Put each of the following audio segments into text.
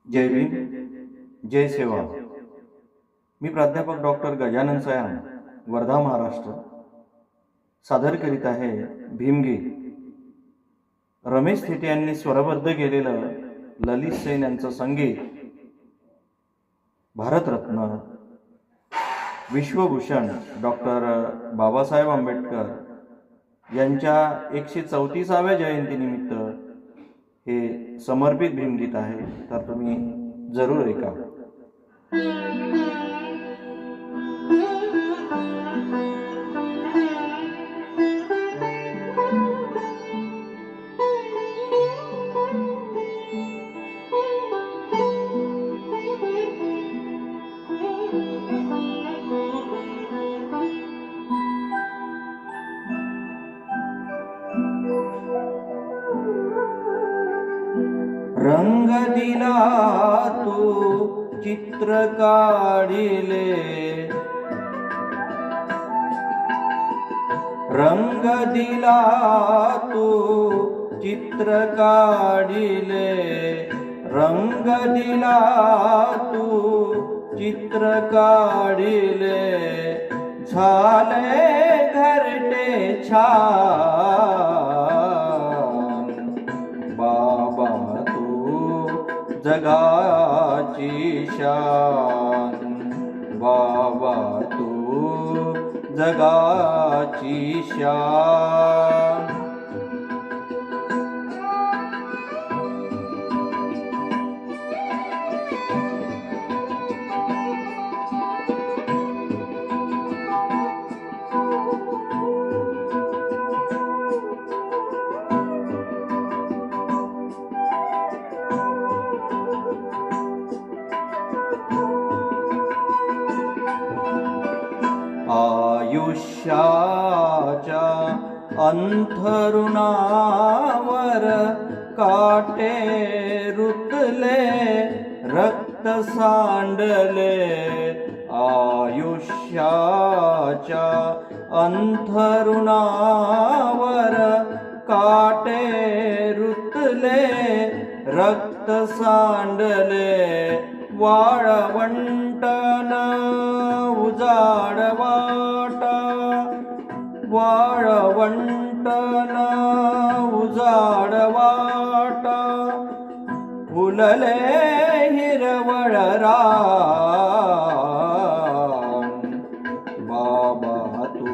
जय भीम, जय सेवा. मी प्राध्यापक डॉक्टर गजानन सयान, वर्धा, महाराष्ट्र, सादर करीत आहे भीमगीत. रमेश थेटे यांनी स्वरबद्ध केलेलं ललित सेन यांचं संगीत, भारतरत्न विश्वभूषण डॉक्टर बाबासाहेब आंबेडकर यांच्या 134व्या जयंतीनिमित्त हे समर्पित भीमगीत आहे. तर तुम्ही जरूर ऐका. रंग दिला तू चित्र काढिले, रंग दिला तू चित्र काढिले, रंग दिला तू चित्र काढिले, झाले घरटे छान. बाबा जगाची शान, बाबा तू जगाची शान. आयुष्याच्या अंथरुणावर काटे रुतले, रक्त सांडले. आयुष्याच्या अंथरुणावर काटे रुतले, रक्त सांडले. वाळवंटन उजाड वाटा, वाळवंटन उजाड वाटा. फुलले हिरवळ रान, बाबा तू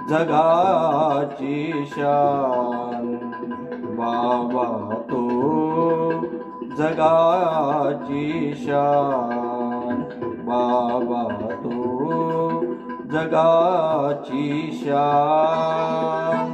जगाची शान. बाबा तू जगाची शान, बाबा तू जगाची शान.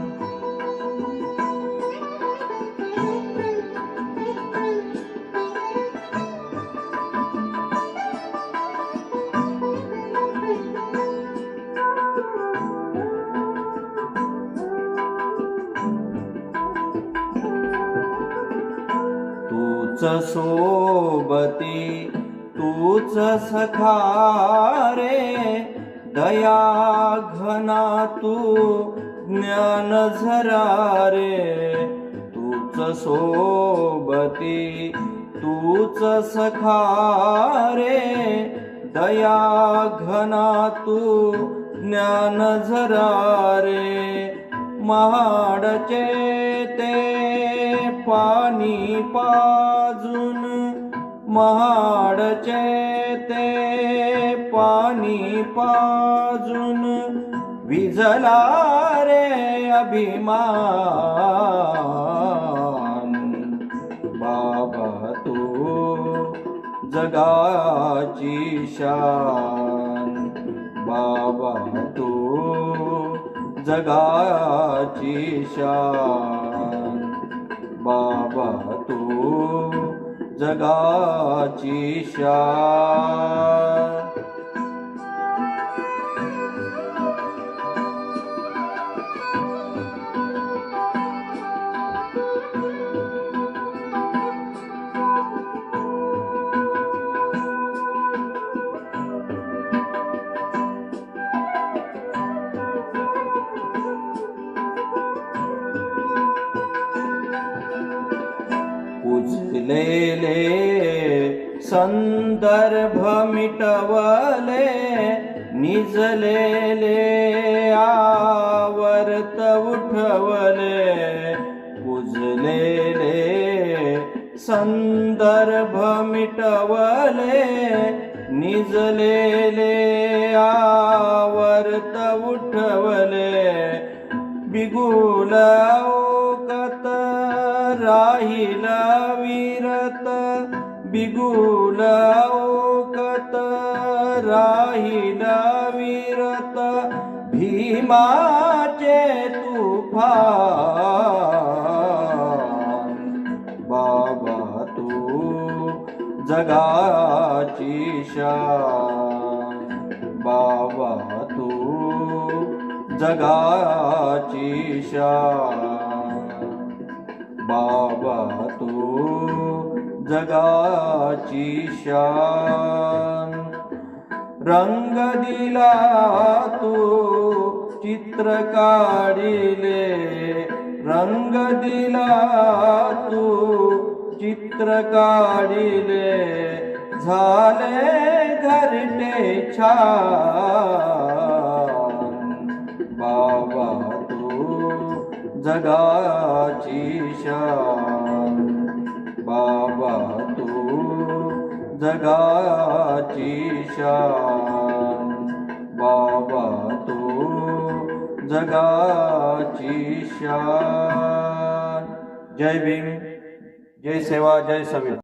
तूच सोबती तूच सखा रे, दया घना तू ज्ञान झरा रे. तूच सोबती तूच सखा रे, दया घना तू ज्ञान झरा रे. महाडचे ते पाणी पाजून, महाडचे ते पाणी पाजून. विझला रे अभिमान, बाबा तू जगाची शान. बाबा तू जगाची शान. बाबा तू जगाची शान. पुजलेले संदर्भ मिटवले, निजलेले आवर्त उठवले. पुजलेले संदर्भ मिटवले, निजलेले आवर्त उठवले. बिगुल ओकत राहिल विरत, बिगुल ओकत राहिल विरत. भीमाचे तुफान, बाबा तू जगाची शान. बाबा तू जगाची शान. बाबा तू जगाची शान. रंग दिला तू चित्र काढिले, रंग दिला तू चित्र काढिले. झाले घरटे छान, बाबा तू जगाची शान. बाबा तू जगाची शान. बाबा तू जगाची शान. जय भीम, जय सेवा, जय सविता.